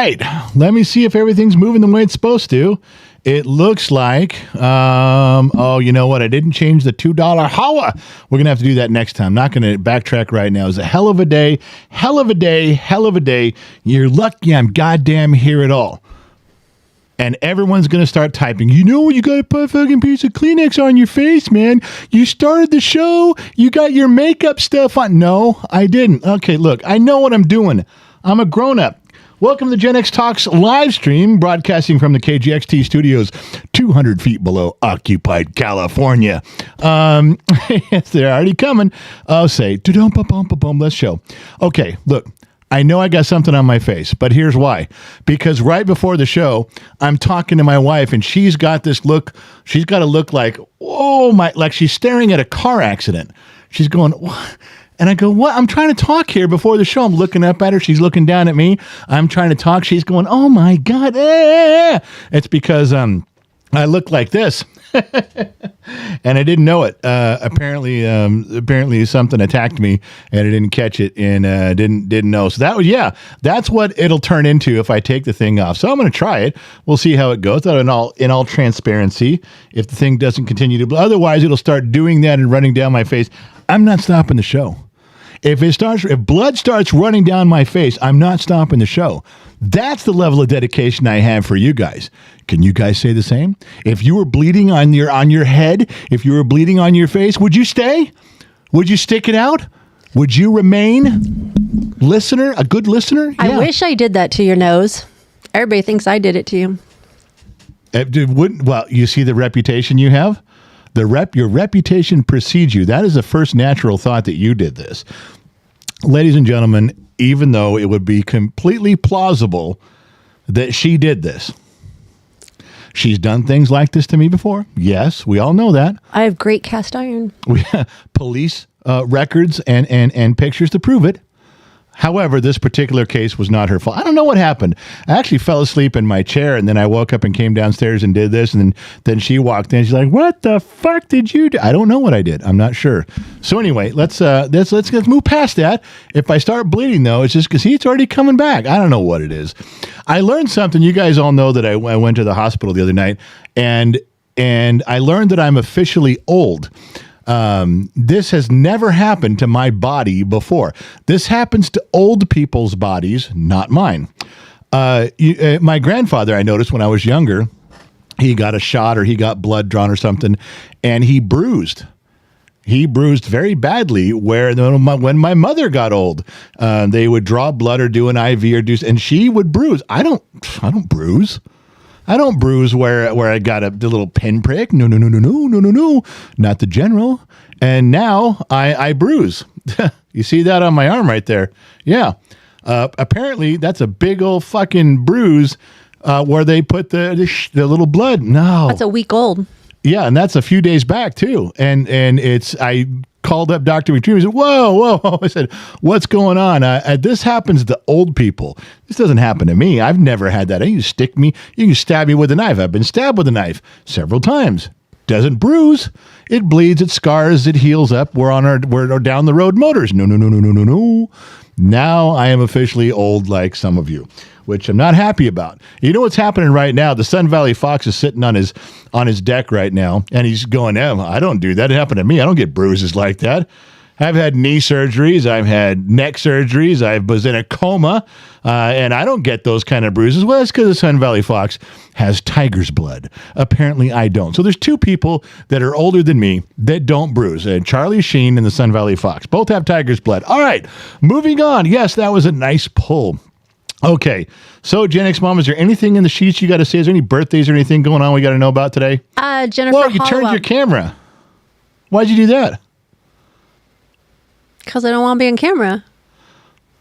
right. Let me see if everything's moving the way it's supposed to. It looks like, oh, you know what? I didn't change the $2 holla. We're going to have to do that next time. Not going to backtrack right now. It's a hell of a day, hell of a day, hell of a day. You're lucky I'm goddamn here at all. And everyone's going to start typing, you know, you got to put a fucking piece of Kleenex on your face, man. You started the show. You got your makeup stuff on. No, I didn't. Okay, look, I know what I'm doing. I'm a grown-up. Welcome to the Gen X Talks live stream, broadcasting from the KGXT studios, 200 feet below occupied California. Yes, they're already coming. I'll say, let's show. Okay, look, I know I got something on my face, but here's why. Because right before the show, I'm talking to my wife, and she's got this look. She's got a look like, oh my, like she's staring at a car accident. She's going, what? And I go, what? I'm trying to talk here before the show. I'm looking up at her. She's looking down at me. I'm trying to talk. She's going, oh my God. It's because I look like this. And I didn't know it. Apparently something attacked me and I didn't catch it and didn't know. So that's what it'll turn into if I take the thing off. So I'm going to try it. We'll see how it goes. In all transparency, if the thing doesn't continue to, otherwise it'll start doing that and running down my face. I'm not stopping the show. If blood starts running down my face, I'm not stopping the show. That's the level of dedication I have for you guys. Can you guys say the same? If you were bleeding on your head, if you were bleeding on your face, would you stay? Would you stick it out? Would you remain a good listener? Yeah. I wish I did that to your nose. Everybody thinks I did it to you. Well, you see the reputation you have? Your reputation precedes you. That is the first natural thought that you did this. Ladies and gentlemen, even though it would be completely plausible that she did this, she's done things like this to me before. Yes, we all know that. I have great cast iron. We have police records and pictures to prove it. However, this particular case was not her fault. I don't know what happened. I actually fell asleep in my chair, and then I woke up and came downstairs and did this, and then she walked in. She's like, "What the fuck did you do?" I don't know what I did. I'm not sure. So anyway, let's move past that. If I start bleeding, though, it's just because it's already coming back. I don't know what it is. I learned something. You guys all know that I went to the hospital the other night, and I learned that I'm officially old. This has never happened to my body before. This happens to old people's bodies, not mine. My grandfather, I noticed when I was younger, he got a shot or he got blood drawn or something, and he bruised. He bruised very badly. When my mother got old, they would draw blood or do an IV and she would bruise. I don't bruise. I don't bruise where I got the little pinprick. No. Not the general. And now I bruise. You see that on my arm right there? Yeah. Apparently, that's a big old fucking bruise where they put the little blood. No. That's a week old. Yeah, and that's a few days back, too. And I called up Dr. McDreamy and said, whoa. I said, what's going on? This happens to old people. This doesn't happen to me. I've never had that. You can stab me with a knife. I've been stabbed with a knife several times. Doesn't bruise. It bleeds, it scars, it heals up. We're down the road motors. No. Now I am officially old like some of you, which I'm not happy about. You know what's happening right now? The Sun Valley Fox is sitting on his deck right now, and he's going, I don't do that. It happened to me. I don't get bruises like that. I've had knee surgeries. I've had neck surgeries. I was in a coma, and I don't get those kind of bruises. Well, that's because the Sun Valley Fox has tiger's blood. Apparently, I don't. So there's two people that are older than me that don't bruise. Charlie Sheen and the Sun Valley Fox. Both have tiger's blood. All right, moving on. Yes, that was a nice pull. Okay, so Gen X Mom, is there anything in the sheets you got to say? Is there any birthdays or anything going on we got to know about today? Jennifer Well, you turned your camera. Why'd you do that? Because I don't want to be on camera.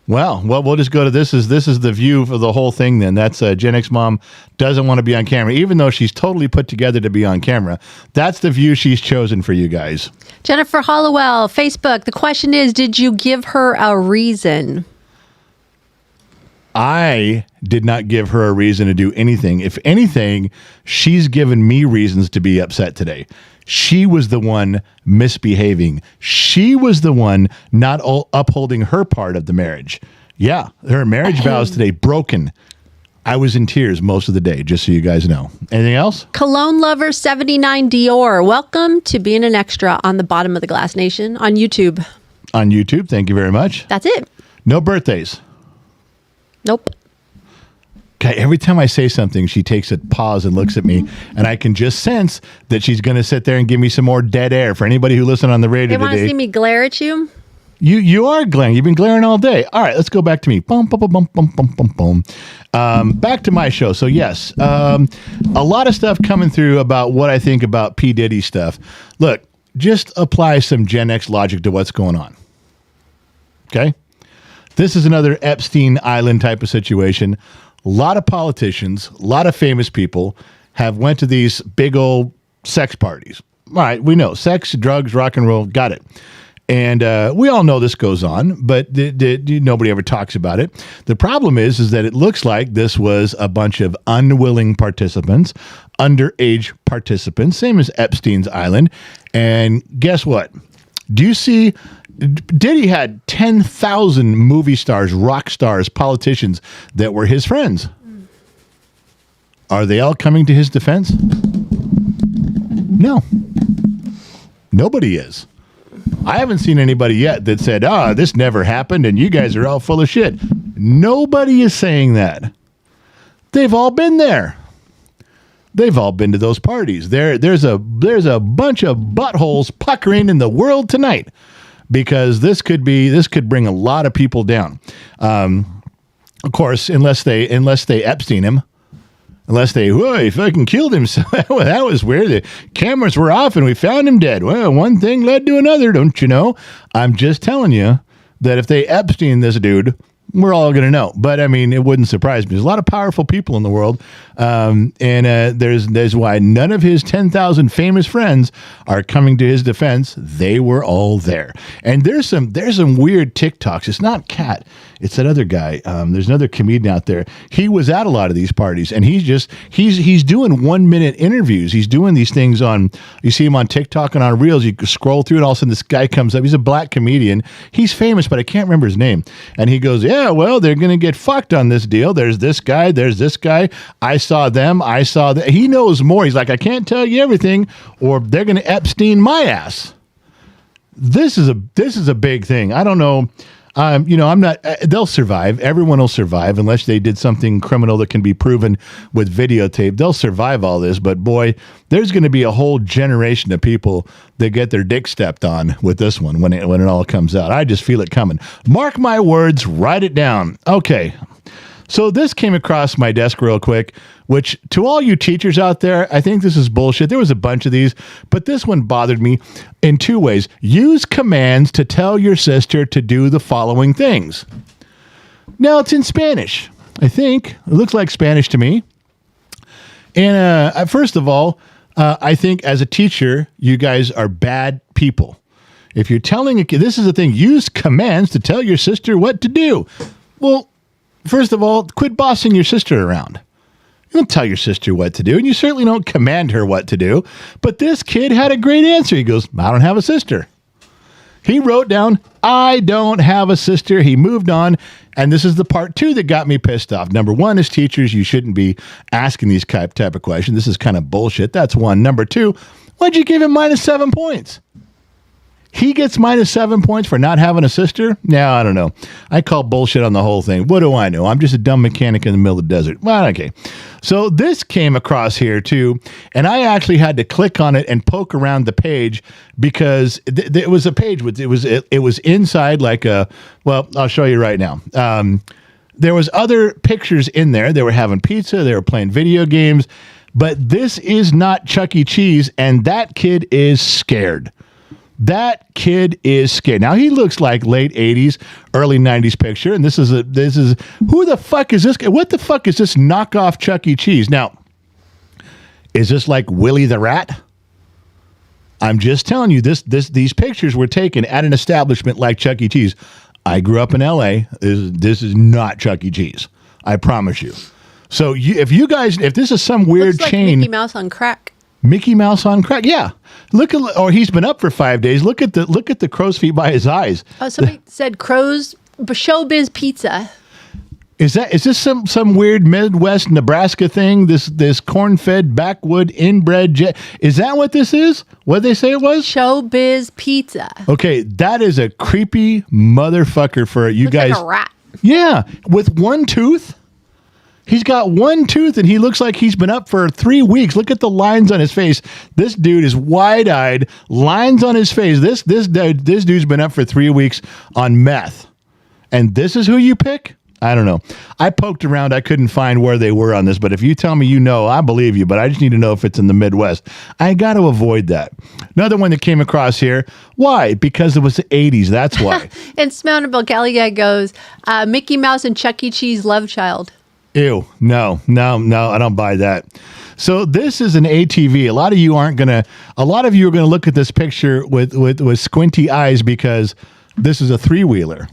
Well, we'll just go to this is the view for the whole thing then. That's Gen X Mom doesn't want to be on camera, even though she's totally put together to be on camera. That's the view she's chosen for you guys. Jennifer Hollowell, Facebook. The question is, did you give her a reason? I did not give her a reason to do anything. If anything, she's given me reasons to be upset today. She was the one misbehaving. She was the one not upholding her part of the marriage. Yeah, her marriage vows today broken. I was in tears most of the day, just so you guys know. Anything else? Cologne Lover 79 Dior. Welcome to being an extra on the Bottom of the Glass Nation on YouTube. On YouTube, thank you very much. That's it. No birthdays. Nope. Okay, every time I say something, she takes a pause and looks at me, and I can just sense that she's going to sit there and give me some more dead air. For anybody who listened on the radio They want today, to see me glare at you? you are glaring. You've been glaring all day. All right, let's go back to me. Bum, bum, bum, bum, bum, bum, bum. Back to my show. So yes, a lot of stuff coming through about what I think about P. Diddy stuff. Look, just apply some Gen X logic to what's going on. Okay? This is another Epstein Island type of situation. A lot of politicians, a lot of famous people have went to these big old sex parties. All right, we know sex, drugs, rock and roll, got it. And we all know this goes on, but nobody ever talks about it. The problem is that it looks like this was a bunch of unwilling participants, underage participants, same as Epstein's Island. And guess what? Do you see Diddy had 10,000 movie stars, rock stars, politicians that were his friends. Are they all coming to his defense? No. Nobody is. I haven't seen anybody yet that said, this never happened and you guys are all full of shit. Nobody is saying that. They've all been there. They've all been to those parties. There's a bunch of buttholes puckering in the world tonight. Because this could bring a lot of people down. Of course, unless they Epstein him, unless they fucking killed him. So that was weird. The cameras were off and we found him dead. Well, one thing led to another, don't you know? I'm just telling you that if they Epstein this dude, we're all going to know. But I mean, it wouldn't surprise me. There's a lot of powerful people in the world. And there's why none of his 10,000 famous friends are coming to his defense. They were all there. And there's some weird TikToks. It's not Cat. It's that other guy. There's another comedian out there. He was at a lot of these parties and he's doing 1 minute interviews. He's doing these things you see him on TikTok and on Reels. You scroll through it. All of a sudden this guy comes up. He's a black comedian. He's famous, but I can't remember his name. And he goes, yeah, well, they're going to get fucked on this deal. There's this guy. There's this guy. I saw them. I saw that. He knows more. He's like, I can't tell you everything or they're going to Epstein my ass. This is a big thing. I don't know. I'm not, they'll survive. Everyone will survive unless they did something criminal that can be proven with videotape. They'll survive all this, but boy, there's going to be a whole generation of people that get their dick stepped on with this one when it all comes out. I just feel it coming. Mark my words, write it down. Okay. So this came across my desk real quick, which to all you teachers out there, I think this is bullshit. There was a bunch of these, but this one bothered me in two ways. Use commands to tell your sister to do the following things. Now it's in Spanish, I think. It looks like Spanish to me. And first of all, I think as a teacher, you guys are bad people. If you're telling a kid, this is the thing, use commands to tell your sister what to do. Well, first of all, quit bossing your sister around. You don't tell your sister what to do, and you certainly don't command her what to do. But this kid had a great answer. He goes, I don't have a sister. He wrote down, I don't have a sister. He moved on, and this is the part two that got me pissed off. Number one, as teachers, you shouldn't be asking these type of questions. This is kind of bullshit. That's one. Number two, why'd you give him -7 points? He gets -7 points for not having a sister? Now, I don't know. I call bullshit on the whole thing. What do I know? I'm just a dumb mechanic in the middle of the desert. Well, okay. So this came across here too, and I actually had to click on it and poke around the page because it was a page with it was inside like a. Well, I'll show you right now. There was other pictures in there. They were having pizza. They were playing video games, but this is not Chuck E. Cheese, and that kid is scared. That kid is scared. Now he looks like late 80s, early 90s picture, and this is who the fuck is this guy? What the fuck is this knockoff Chuck E. Cheese? Now, is this like Willie the Rat? I'm just telling you, these pictures were taken at an establishment like Chuck E. Cheese. I grew up in L.A. This is not Chuck E. Cheese. I promise you. So if this is some weird looks like chain, Mickey Mouse on crack. Mickey Mouse on crack. Yeah. Or he's been up for 5 days. Look at the crow's feet by his eyes. Oh, somebody said Crow's Showbiz Pizza. Is this some weird Midwest Nebraska thing? This corn-fed backwood inbred jet? Is that what this is? What they say it was? Showbiz pizza. Okay, that is a creepy motherfucker for you Looks guys. like a rat. Yeah, with one tooth. He's got one tooth and he looks like he's been up for 3 weeks. Look at the lines on his face. This dude is wide-eyed, lines on his face. This dude's been up for 3 weeks on meth. And this is who you pick? I don't know. I poked around. I couldn't find where they were on this, but if you tell me you know, I believe you, but I just need to know if it's in the Midwest. I got to avoid that. Another one that came across here. Why? Because it was the 80s. That's why. And Smountainable Kelly Guy goes, Mickey Mouse and Chuck E. Cheese love child. Ew. No, I don't buy that. So this is an ATV. A lot of you are going to look at this picture with squinty eyes because this is a three-wheeler.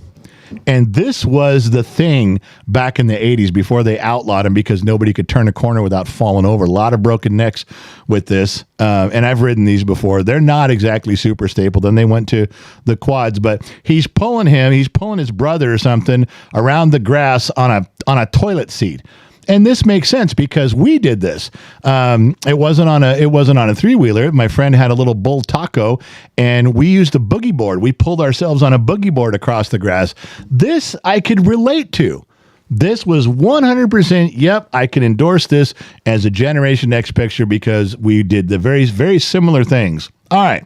And this was the thing back in the 80s before they outlawed them because nobody could turn a corner without falling over. A lot of broken necks with this. And I've ridden these before. They're not exactly super staple. Then they went to the quads, but he's pulling his brother or something around the grass on a toilet seat. And this makes sense because we did this. It wasn't on a three-wheeler. My friend had a little bull taco, and we used a boogie board. We pulled ourselves on a boogie board across the grass. This I could relate to. This was 100%. Yep, I can endorse this as a Generation X picture because we did the very, very similar things. All right.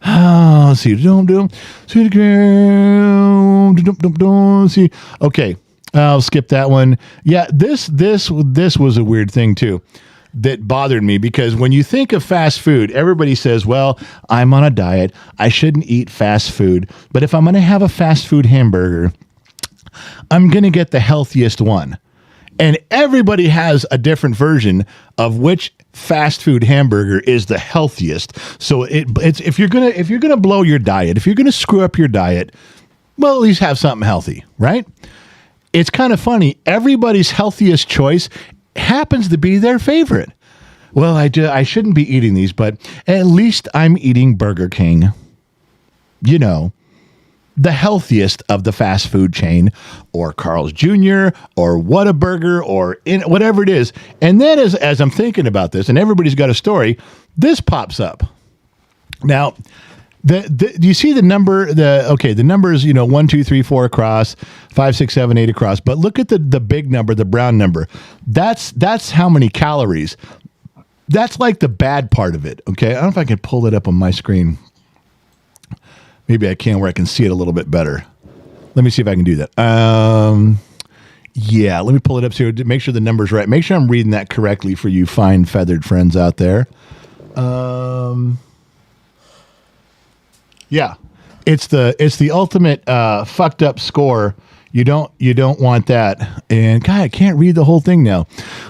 Let's see. See. Okay. I'll skip that one. Yeah, this was a weird thing too that bothered me because when you think of fast food, everybody says, well, I'm on a diet. I shouldn't eat fast food. But if I'm going to have a fast food hamburger, I'm going to get the healthiest one. And everybody has a different version of which fast food hamburger is the healthiest. So it's if you're gonna blow your diet, if you're going to screw up your diet, well, at least have something healthy, right? It's kind of funny. Everybody's healthiest choice happens to be their favorite. Well, I shouldn't be eating these, but at least I'm eating Burger King. You know, the healthiest of the fast food chain, or Carl's Jr., or Whataburger, or whatever it is. And then as I'm thinking about this, and everybody's got a story, this pops up. Now, do you see the number? The numbers, 1, 2, 3, 4 across, 5, 6, 7, 8 across. But look at the big number, the brown number. That's how many calories. That's like the bad part of it. Okay, I don't know if I can pull it up on my screen. Maybe I can, where I can see it a little bit better. Let me see if I can do that. Yeah, let me pull it up so to make sure the number's right. Make sure I'm reading that correctly for you fine feathered friends out there. Yeah, it's the ultimate fucked up score. You don't want that. And God, I can't read the whole thing now.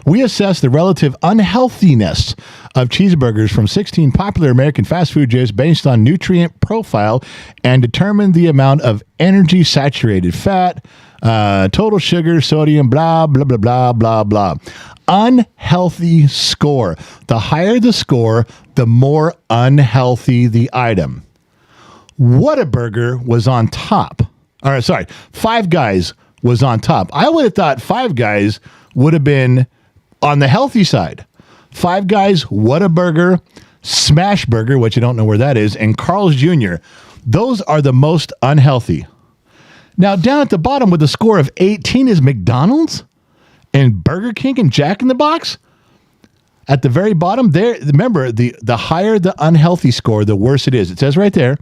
We assess the relative unhealthiness of cheeseburgers from 16 popular American fast food chains based on nutrient profile and determine the amount of energy, saturated fat, total sugar, sodium, blah, blah, blah, blah, blah, blah. Unhealthy score. The higher the score, the more unhealthy the item. Whataburger was on top. All right, sorry. Five Guys was on top. I would have thought Five Guys would have been on the healthy side. Five Guys, Whataburger, Smash Burger, which I don't know where that is, and Carl's Jr. Those are the most unhealthy. Now, down at the bottom with a score of 18 is McDonald's and Burger King and Jack in the Box. At the very bottom there, remember, the higher the unhealthy score, the worse it is. It says right there,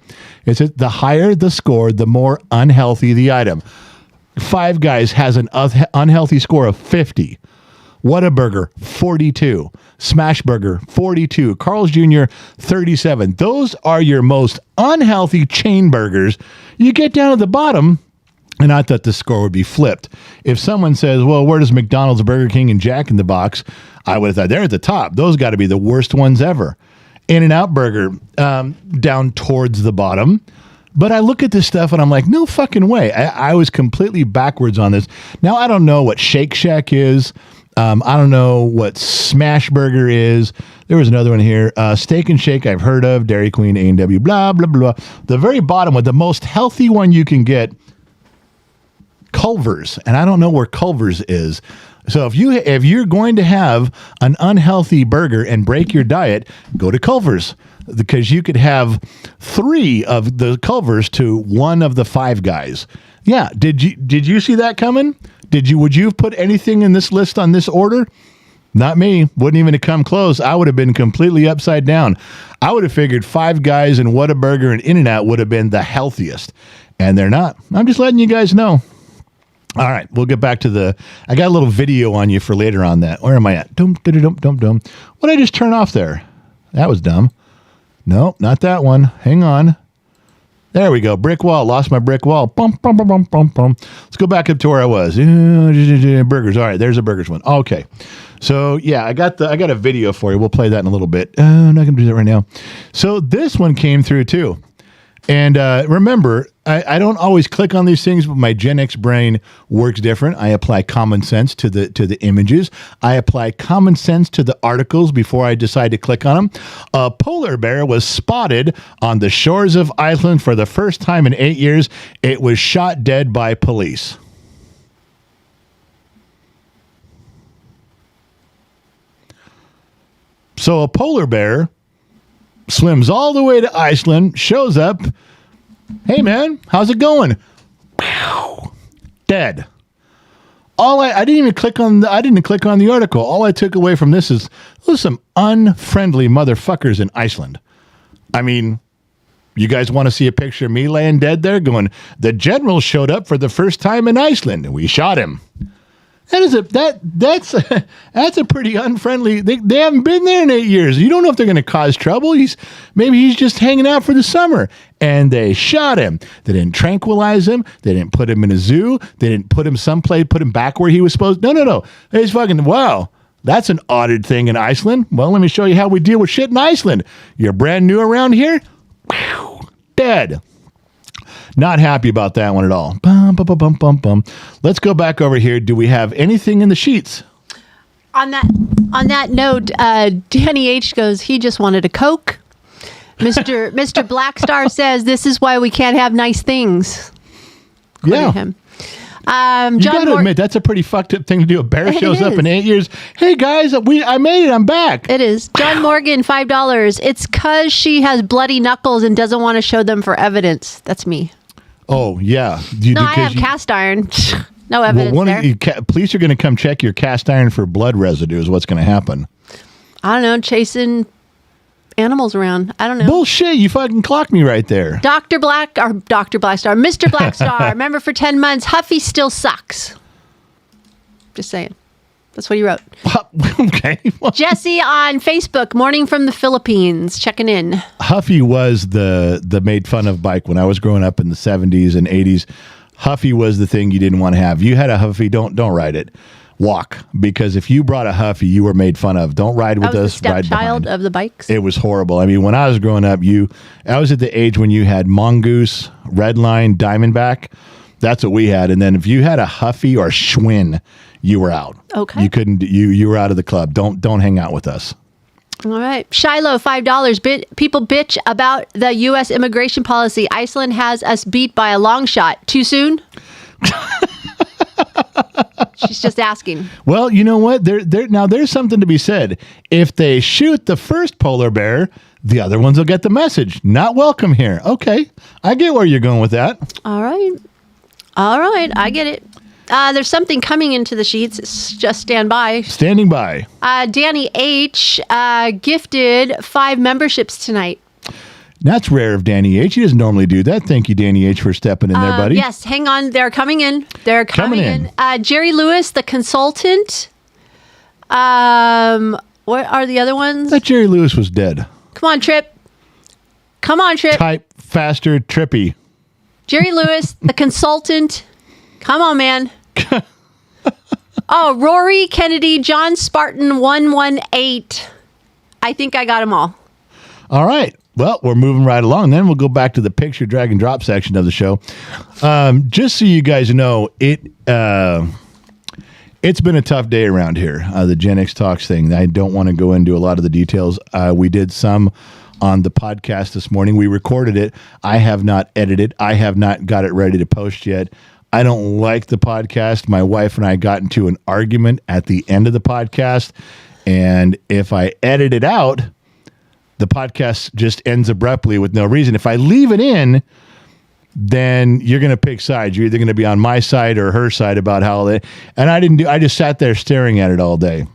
it says the higher the score, the more unhealthy the item. Five Guys has an unhealthy score of 50. Whataburger, 42. Smash Burger, 42. Carl's Jr., 37. Those are your most unhealthy chain burgers. You get down at the bottom, and I thought the score would be flipped. If someone says, well, where does McDonald's, Burger King, and Jack in the Box? I would have thought they're at the top. Those got to be the worst ones ever. In-N-Out Burger, down towards the bottom. But I look at this stuff and I'm like, no fucking way. I was completely backwards on this. Now, I don't know what Shake Shack is. I don't know what Smash Burger is. There was another one here. Steak and Shake I've heard of. Dairy Queen, A&W, blah, blah, blah. The very bottom one, the most healthy one you can get, Culver's, and I don't know where Culver's is. So if you're going to have an unhealthy burger and break your diet, go to Culver's, because you could have 3 of the Culver's to 1 of the Five Guys. Yeah, did you see that coming? Would you have put anything in this list on this order? Not me. Wouldn't even have come close. I would have been completely upside down. I would have figured Five Guys and Whataburger and In-N-Out would have been the healthiest, and they're not. I'm just letting you guys know. All right, we'll get back to I got a little video on you for later on that. Where am I at? What did I just turn off there? That was dumb. No, not that one. Hang on. There we go. Brick wall. Lost my brick wall. Bum, bum, bum, bum, bum, bum. Let's go back up to where I was. Burgers. All right, there's a burgers one. Okay. So, yeah, I got a video for you. We'll play that in a little bit. I'm not going to do that right now. So this one came through too. And remember, I don't always click on these things, but my Gen X brain works different. I apply common sense to the images. I apply common sense to the articles before I decide to click on them. A polar bear was spotted on the shores of Iceland for the first time in 8 years. It was shot dead by police. So a polar bear swims all the way to Iceland, shows up. Hey, man, how's it going? Pow, dead. I didn't even click on the article. All I took away from this is those some unfriendly motherfuckers in Iceland. I mean, you guys want to see a picture of me laying dead there going, the general showed up for the first time in Iceland and we shot him. That's a pretty unfriendly. They haven't been there in 8 years. You don't know if they're going to cause trouble. Maybe he's just hanging out for the summer, and they shot him. They didn't tranquilize him. They didn't put him in a zoo. They didn't put him someplace. Put him back where he was supposed. No. They just fucking wow. That's an odd thing in Iceland. Well, let me show you how we deal with shit in Iceland. You're brand new around here. Dead. Not happy about that one at all. Bum, bum, bum, bum, bum, bum. Let's go back over here. Do we have anything in the sheets? On that note, Danny H goes, he just wanted a Coke. Mr. Blackstar says, this is why we can't have nice things. Yeah. Him. You got to admit, that's a pretty fucked up thing to do. A bear shows up in 8 years. Hey, guys, I made it. I'm back. It is. John Morgan, $5. It's because she has bloody knuckles and doesn't want to show them for evidence. That's me. Oh, yeah. I have cast iron. No evidence there. Police are going to come check your cast iron for blood residue is what's going to happen. I don't know. Chasing animals around. I don't know. Bullshit. You fucking clocked me right there. Dr. Blackstar, Mr. Blackstar. Remember, for 10 months, Huffy still sucks. Just saying. That's what he wrote. Okay. Jesse on Facebook, morning from the Philippines, checking in. Huffy was the made fun of bike when I was growing up in the 70s and 80s. Huffy was the thing you didn't want to have. You had a Huffy, don't ride it. Walk, because if you brought a Huffy, you were made fun of. Don't ride with us. The stepchild of the bikes. It was horrible. I mean, when I was growing up, I was at the age when you had Mongoose, Redline, Diamondback. That's what we had. And then if you had a Huffy or Schwinn, you were out. Okay. You couldn't. You were out of the club. Don't hang out with us. All right. Shiloh, $5. People bitch about the U.S. immigration policy. Iceland has us beat by a long shot. Too soon? She's just asking. Well, you know what? Now there's something to be said. If they shoot the first polar bear, the other ones will get the message. Not welcome here. Okay. I get where you're going with that. All right. I get it. There's something coming into the sheets. Just stand by. Standing by. Danny H. Gifted 5 memberships tonight. That's rare of Danny H. He doesn't normally do that. Thank you, Danny H., for stepping in there, buddy. Yes, hang on. They're coming in. Coming in. Jerry Lewis, the consultant. What are the other ones? I thought Jerry Lewis was dead. Come on, Trip. Type faster, Trippy. Jerry Lewis, the consultant. Come on, man. Oh, Rory Kennedy, John Spartan 118. I think I got them all. All right. Well, we're moving right along. Then we'll go back to the picture drag and drop section of the show. Just so you guys know, it's been a tough day around here. The Gen X Talks thing. I don't want to go into a lot of the details. We did some on the podcast this morning. We recorded it. I have not edited. I have not got it ready to post yet. I don't like the podcast. My wife and I got into an argument at the end of the podcast, and if I edit it out, the podcast just ends abruptly with no reason. If I leave it in, then you're going to pick sides. You're either going to be on my side or her side about how they, and I just sat there staring at it all day.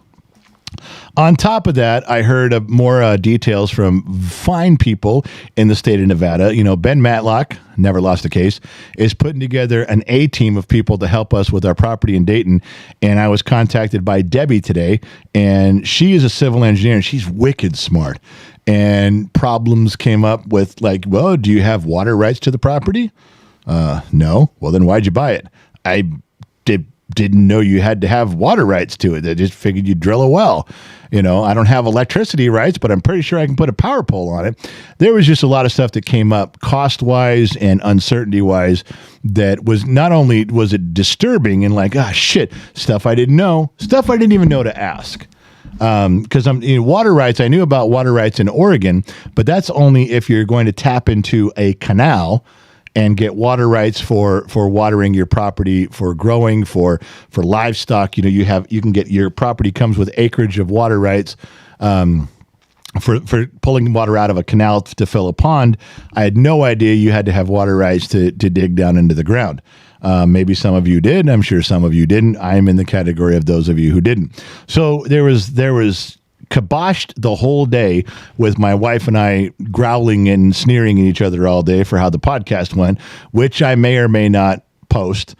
On top of that, I heard more details from fine people in the state of Nevada. You know, Ben Matlock, never lost a case, is putting together an A-team of people to help us with our property in Dayton. And I was contacted by Debbie today, and she is a civil engineer, and she's wicked smart. And problems came up with like, well, do you have water rights to the property? No. Well, then why'd you buy it? I didn't know you had to have water rights to it. I just figured you'd drill a well. You know, I don't have electricity rights, but I'm pretty sure I can put a power pole on it. There was just a lot of stuff that came up cost-wise and uncertainty-wise that was not only was it disturbing and like, shit, stuff I didn't know, stuff I didn't even know to ask. Because water rights, I knew about water rights in Oregon, but that's only if you're going to tap into a canal and get water rights for watering your property, for growing, for livestock. You know, you can get, your property comes with acreage of water rights for pulling water out of a canal to fill a pond. I had no idea you had to have water rights to dig down into the ground. Maybe some of you did. I'm sure some of you didn't. I'm in the category of those of you who didn't. So there was kiboshed the whole day with my wife and I growling and sneering at each other all day for how the podcast went, which I may or may not post.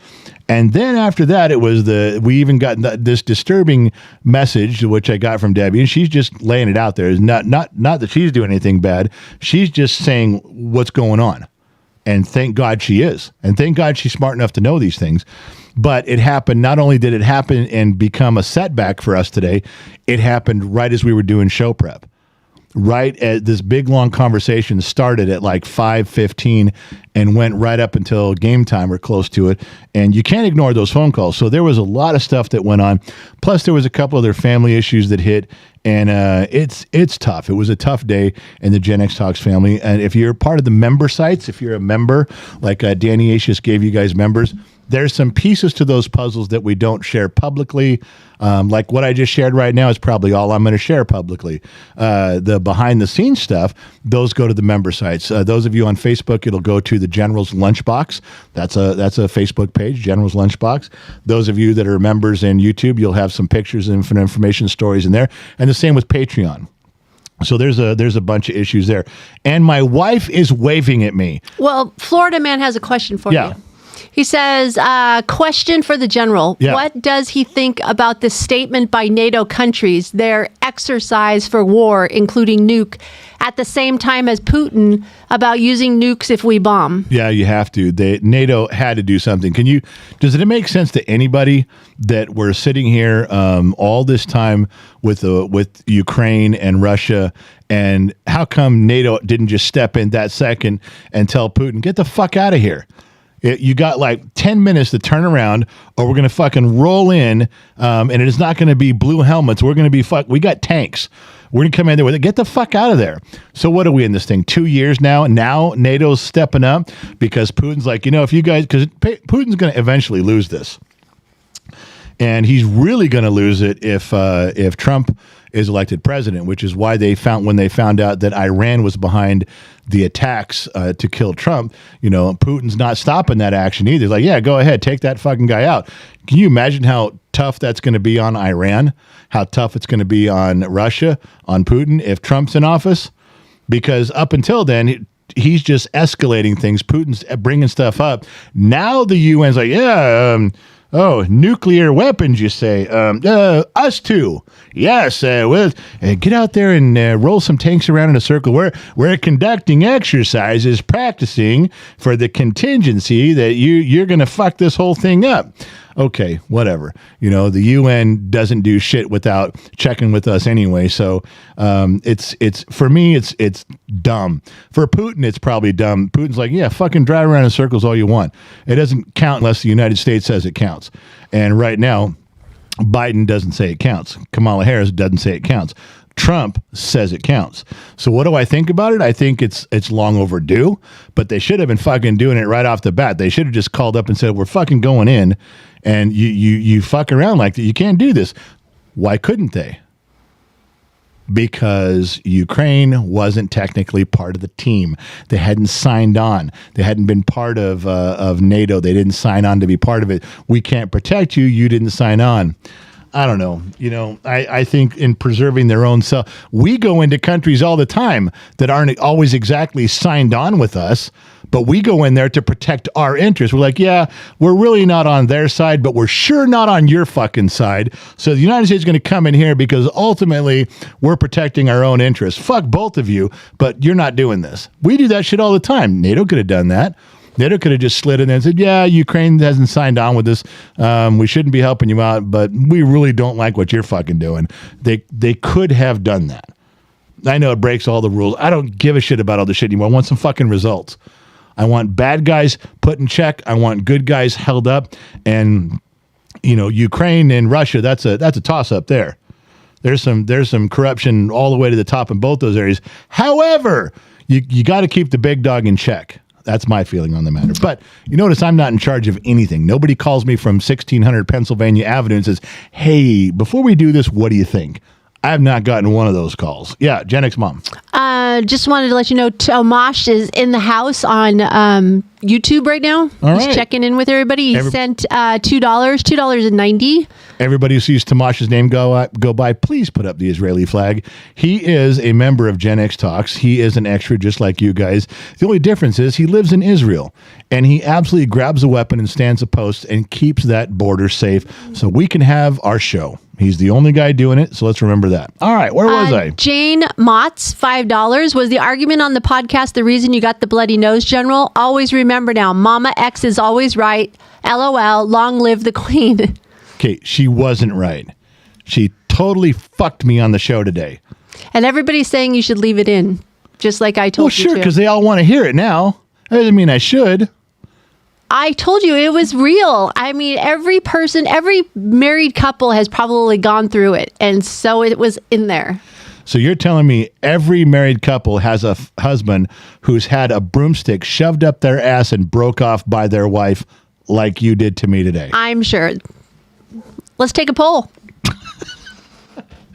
And then after that, we even got this disturbing message, which I got from Debbie, and she's just laying it out there. It's not that she's doing anything bad. She's just saying what's going on. And thank God she is. And thank God she's smart enough to know these things. But it happened, not only did it happen and become a setback for us today, it happened right as we were doing show prep. Right as this big, long conversation started at like 5:15 and went right up until game time or close to it. And you can't ignore those phone calls. So there was a lot of stuff that went on. Plus, there was a couple other family issues that hit. And it's tough. It was a tough day in the Gen X Talks family. And if you're part of the member sites, if you're a member, like Danny Acius gave you guys members, there's some pieces to those puzzles that we don't share publicly. Like what I just shared right now is probably all I'm going to share publicly. The behind the scenes stuff, those go to the member sites. Those of you on Facebook, it'll go to the General's Lunchbox. That's a Facebook page, General's Lunchbox. Those of you that are members in YouTube, you'll have some pictures and information stories in there. And the same with Patreon. So there's a bunch of issues there. And my wife is waving at me. Well, Florida Man has a question for you. He says, question for the general. Yeah. What does he think about this statement by NATO countries, their exercise for war, including nuke, at the same time as Putin about using nukes if we bomb? Yeah, you have to. NATO had to do something. Does it make sense to anybody that we're sitting here all this time with Ukraine and Russia, and how come NATO didn't just step in that second and tell Putin, get the fuck out of here? You got like 10 minutes to turn around, or we're going to fucking roll in, and it is not going to be blue helmets. We're going to be we got tanks. We're going to come in there with it. Get the fuck out of there. So what are we in this thing? 2 years now? Now NATO's stepping up because Putin's like, if you guys, because Putin's going to eventually lose this. And he's really going to lose it if Trump is elected president, which is why when they found out that Iran was behind the attacks to kill Trump, Putin's not stopping that action either. He's like, yeah, go ahead, take that fucking guy out. Can you imagine how tough that's going to be on Iran? How tough it's going to be on Russia, on Putin, if Trump's in office? Because up until then, he's just escalating things. Putin's bringing stuff up. Now the UN's like, nuclear weapons, you say? Us too. Yes, get out there and roll some tanks around in a circle. We're conducting exercises, practicing for the contingency that you're going to fuck this whole thing up. Okay, whatever. The UN doesn't do shit without checking with us anyway. So it's for me, it's dumb. For Putin, it's probably dumb. Putin's like, yeah, fucking drive around in circles all you want. It doesn't count unless the United States says it counts. And right now, Biden doesn't say it counts. Kamala Harris doesn't say it counts. Trump says it counts. So what do I think about it? I think it's long overdue, but they should have been fucking doing it right off the bat. They should have just called up and said, we're fucking going in, and you fuck around like that. You can't do this. Why couldn't they? Because Ukraine wasn't technically part of the team. They hadn't signed on. They hadn't been part of NATO. They didn't sign on to be part of it. We can't protect you. You didn't sign on. I don't know. I think in preserving their own self, we go into countries all the time that aren't always exactly signed on with us, but we go in there to protect our interests. We're like, yeah, we're really not on their side, but we're sure not on your fucking side. So the United States is going to come in here because ultimately we're protecting our own interests. Fuck both of you, but you're not doing this. We do that shit all the time. NATO could have done that. NATO could have just slid in there and said, yeah, Ukraine hasn't signed on with this. We shouldn't be helping you out, but we really don't like what you're fucking doing. They could have done that. I know it breaks all the rules. I don't give a shit about all the shit anymore. I want some fucking results. I want bad guys put in check. I want good guys held up. And, Ukraine and Russia, that's a toss up there. There's some corruption all the way to the top in both those areas. However, you got to keep the big dog in check. That's my feeling on the matter. But you notice I'm not in charge of anything. Nobody calls me from 1600 Pennsylvania Avenue and says, hey, before we do this, what do you think? I have not gotten one of those calls. Yeah, Gen X Mom. Just wanted to let you know, Tomash is in the house on YouTube right now. He's checking in with everybody. He sent $2.90. Everybody who sees Tomash's name go by, please put up the Israeli flag. He is a member of Gen X Talks. He is an extra just like you guys. The only difference is he lives in Israel, and he absolutely grabs a weapon and stands a post and keeps that border safe so we can have our show. He's the only guy doing it, so let's remember that. All right, where was I? Jane Motts, $5. Was the argument on the podcast the reason you got the bloody nose, General? Always remember now, Mama X is always right. LOL, long live the queen. Okay, she wasn't right. She totally fucked me on the show today. And everybody's saying you should leave it in, just like I told you to. Well, sure, because they all want to hear it now. That doesn't mean I should. I told you it was real. I mean, every married couple has probably gone through it. And so it was in there. So you're telling me every married couple has a husband who's had a broomstick shoved up their ass and broke off by their wife like you did to me today? I'm sure. Let's take a poll.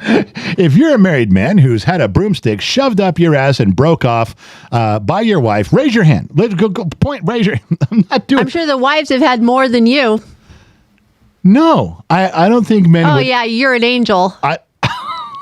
If you're a married man who's had a broomstick shoved up your ass and broke off by your wife, raise your hand. Let's go point. Raise your hand. I'm sure the wives have had more than you. No, I don't think men. Oh, yeah, you're an angel.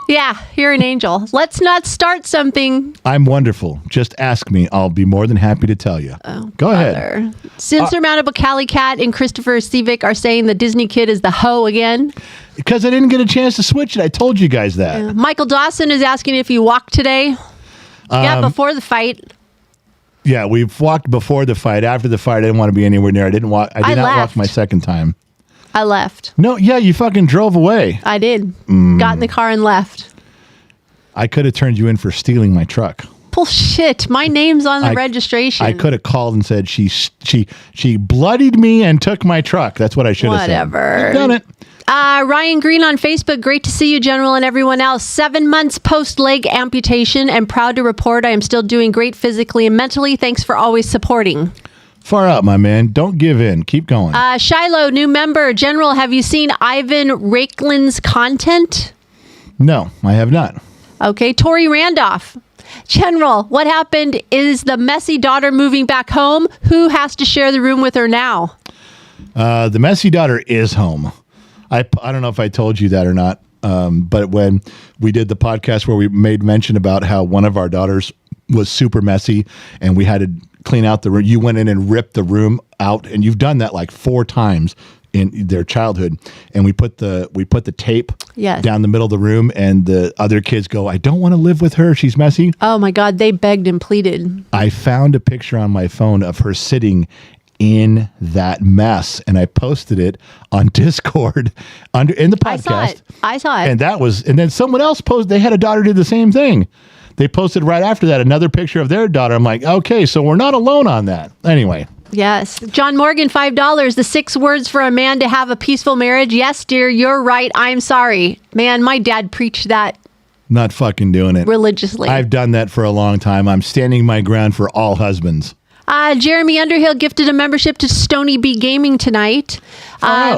Yeah, you're an angel. Let's not start something. I'm wonderful. Just ask me. I'll be more than happy to tell you. Oh, go ahead. Insurmountable Cali Cat and Christopher Stevick are saying the Disney kid is the hoe again. Because I didn't get a chance to switch it. I told you guys that. Yeah. Michael Dawson is asking if you walked today. Yeah, before the fight. Yeah, we've walked before the fight. After the fight, I didn't want to be anywhere near. I did not walk my second time. I left. No, yeah, you fucking drove away. I did. Got in the car and left. I could have turned you in for stealing my truck. Bullshit. My name's on the registration. I could have called and said she bloodied me and took my truck. That's what I should have said. Whatever. You've done it. Ryan Green on Facebook. Great to see you, General, and everyone else. 7 months post-leg amputation and proud to report I am still doing great physically and mentally. Thanks for always supporting. Far out, my man. Don't give in. Keep going. Shiloh, new member. General, have you seen Ivan Raiklin's content? No, I have not. Okay. Tori Randolph. General, what happened? Is the messy daughter moving back home? Who has to share the room with her now? The messy daughter is home. I don't know if I told you that or not, but when we did the podcast where we made mention about how one of our daughters was super messy and we had to clean out the room, you went in and ripped the room out, and you've done that like 4 times in their childhood, and we put the tape down the middle of the room, and the other kids go, I don't want to live with her, she's messy. Oh my God, they begged and pleaded. I found a picture on my phone of her sitting in that mess, and I posted it on Discord in the podcast. I saw it. And then someone else posted, they had a daughter do the same thing. They posted right after that another picture of their daughter. I'm like, okay, so we're not alone on that. Anyway. Yes. John Morgan, $5. The 6 words for a man to have a peaceful marriage. Yes, dear, you're right. I'm sorry. Man, my dad preached that Not fucking doing it. Religiously. I've done that for a long time. I'm standing my ground for all husbands. Jeremy Underhill gifted a membership to Stony B Gaming tonight.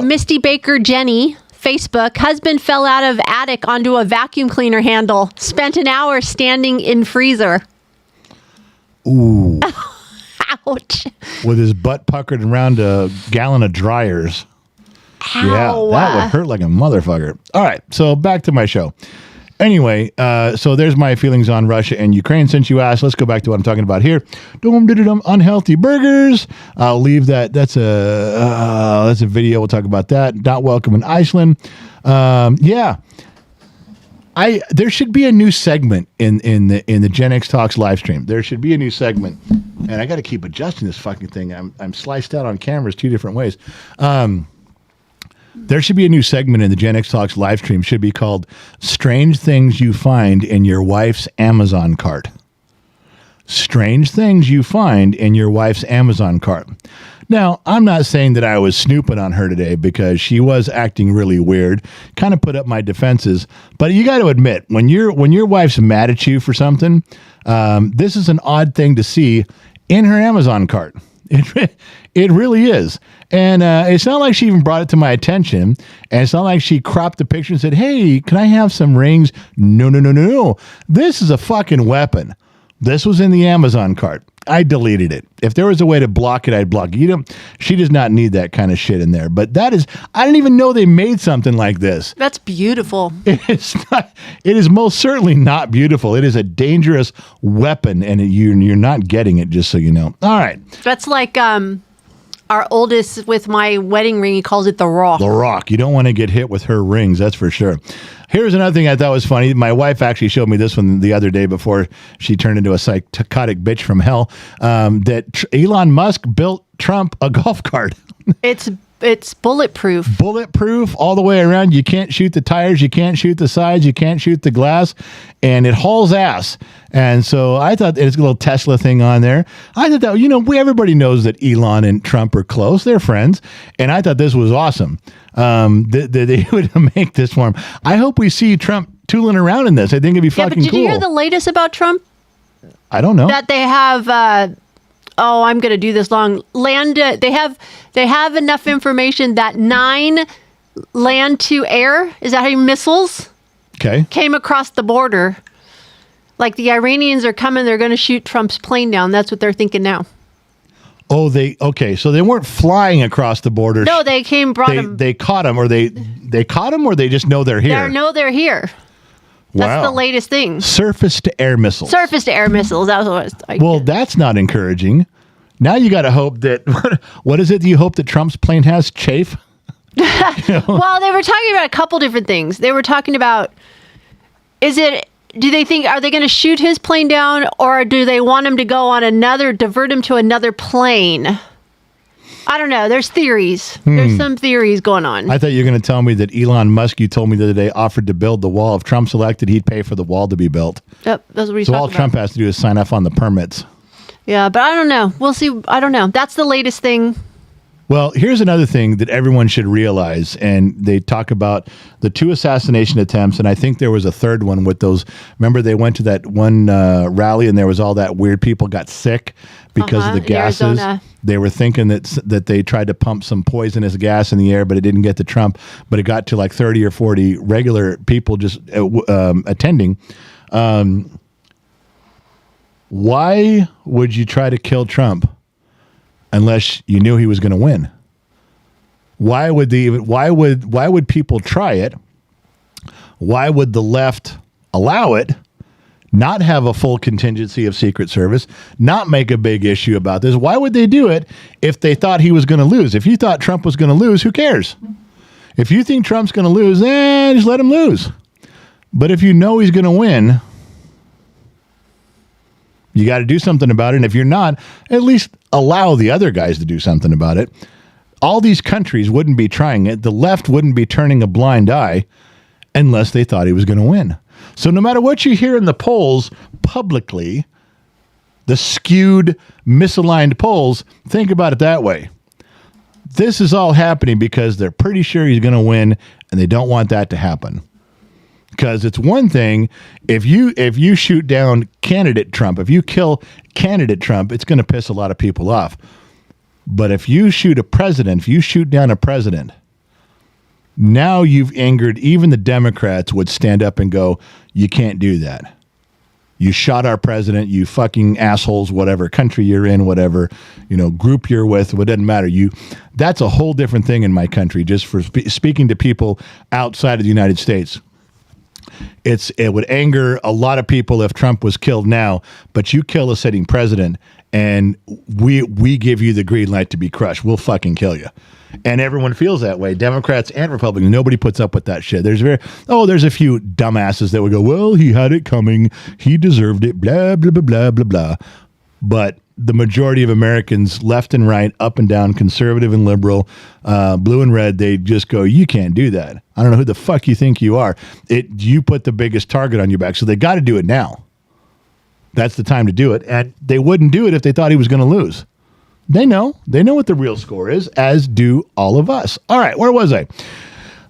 Misty Baker Jenny, Facebook. Husband fell out of attic onto a vacuum cleaner handle. Spent an hour standing in freezer. Ooh. Ouch. With his butt puckered around a gallon of dryers. Ow. Yeah, that would hurt like a motherfucker. All right, so back to my show. Anyway, so there's my feelings on Russia and Ukraine. Since you asked, let's go back to what I'm talking about here. Unhealthy burgers. I'll leave that. That's a video. We'll talk about that. Not welcome in Iceland. Yeah. There should be a new segment in the Gen X Talks live stream. There should be a new segment, and I got to keep adjusting this fucking thing. I'm sliced out on cameras 2 different ways. There should be a new segment in the Gen X Talks live stream. Should be called "Strange Things You Find in Your Wife's Amazon Cart." Strange things you find in your wife's Amazon cart. Now, I'm not saying that I was snooping on her today because she was acting really weird. Kind of put up my defenses. But you got to admit, when your wife's mad at you for something, this is an odd thing to see in her Amazon cart. It really is. And it's not like she even brought it to my attention. And it's not like she cropped the picture and said, hey, can I have some rings? No. This is a fucking weapon. This was in the Amazon cart. I deleted it. If there was a way to block it, I'd block it. She does not need that kind of shit in there. But that is, I didn't even know they made something like this. That's beautiful. It is most certainly not beautiful. It is a dangerous weapon, and you're not getting it, just so you know. All right. That's like our oldest with my wedding ring. He calls it the Rock. The Rock. You don't want to get hit with her rings, that's for sure. Here's another thing I thought was funny. My wife actually showed me this one the other day before she turned into a psychotic bitch from hell, that Elon Musk built Trump a golf cart. It's bulletproof. Bulletproof all the way around. You can't shoot the tires. You can't shoot the sides. You can't shoot the glass. And it hauls ass. And so I thought it's a little Tesla thing on there. I thought that, everybody knows that Elon and Trump are close. They're friends. And I thought this was awesome. They would make this for him. I hope we see Trump tooling around in this. I think it'd be fucking cool. Did you hear the latest about Trump? I don't know. That they have... I'm going to do this long. They have enough information that 9 land-to-air, is that how you missiles? Okay. Came across the border. Like the Iranians are coming, they're going to shoot Trump's plane down. That's what they're thinking now. Oh, so they weren't flying across the border. No, they brought them. They caught them, or they caught them, or they just know they're here. They're here. Wow. That's the latest thing. Surface-to-air missiles. Surface-to-air missiles. That was what it was. Well, that's not encouraging. Now you got to hope that, what is it you hope that Trump's plane has? Chafe? Well, they were talking about a couple different things. They were talking about, are they going to shoot his plane down, or do they want him to divert him to another plane? I don't know. There's theories. There's some theories going on. I thought you were going to tell me that Elon Musk, you told me the other day, offered to build the wall. If Trump's elected, he'd pay for the wall to be built. Yep, that's what he's talking about. So all Trump has to do is sign off on the permits. Yeah, but I don't know. We'll see. I don't know. That's the latest thing. Well, here's another thing that everyone should realize, and they talk about the 2 assassination attempts, and I think there was a third one with those. Remember, they went to that one rally, and there was all that weird people got sick because of the gases. Arizona. They were thinking that they tried to pump some poisonous gas in the air, but it didn't get to Trump. But it got to like 30 or 40 regular people just attending. Why would you try to kill Trump unless you knew he was going to win? Why would people try it? Why would the left allow it? Not have a full contingency of Secret Service, not make a big issue about this. Why would they do it if they thought he was going to lose? If you thought Trump was going to lose, who cares? If you think Trump's going to lose, just let him lose. But if you know he's going to win, you got to do something about it. And if you're not, at least allow the other guys to do something about it. All these countries wouldn't be trying it. The left wouldn't be turning a blind eye unless they thought he was going to win. So no matter what you hear in the polls publicly, the skewed, misaligned polls, think about it that way. This is all happening because they're pretty sure he's going to win, and they don't want that to happen. Because it's one thing if you shoot down candidate Trump, if you kill candidate Trump, it's going to piss a lot of people off. But if you shoot a president, if you shoot down a president, now you've angered even the Democrats would stand up and go, you can't do that. You shot our president, you fucking assholes, whatever country you're in, whatever, group you're with, what doesn't matter. That's a whole different thing in my country, just for speaking to people outside of the United States. It would anger a lot of people if Trump was killed now, but you kill a sitting president and we give you the green light to be crushed. We'll fucking kill you. And everyone feels that way. Democrats and Republicans. Nobody puts up with that shit. There's a few dumbasses that would go, well, he had it coming. He deserved it. Blah, blah, blah, blah, blah, blah. But the majority of Americans, left and right, up and down, conservative and liberal, blue and red, they just go, you can't do that. I don't know who the fuck you think you are. You put the biggest target on your back. So they got to do it now. That's the time to do it. And they wouldn't do it if they thought he was going to lose. They know what the real score is, as do all of us. All right, where was I?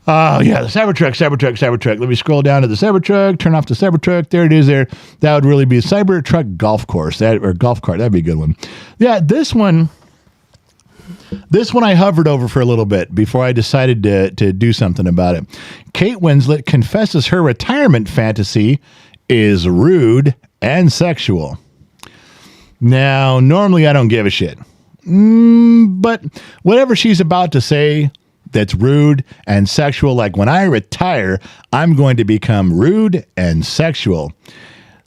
Oh, yeah, the Cybertruck. Let me scroll down to the Cybertruck, turn off the Cybertruck. There it is there. That would really be a Cybertruck golf course, or golf cart. That'd be a good one. Yeah, this one I hovered over for a little bit before I decided to do something about it. Kate Winslet confesses her retirement fantasy is rude and sexual. Now, normally I don't give a shit. But whatever she's about to say that's rude and sexual, like when I retire, I'm going to become rude and sexual.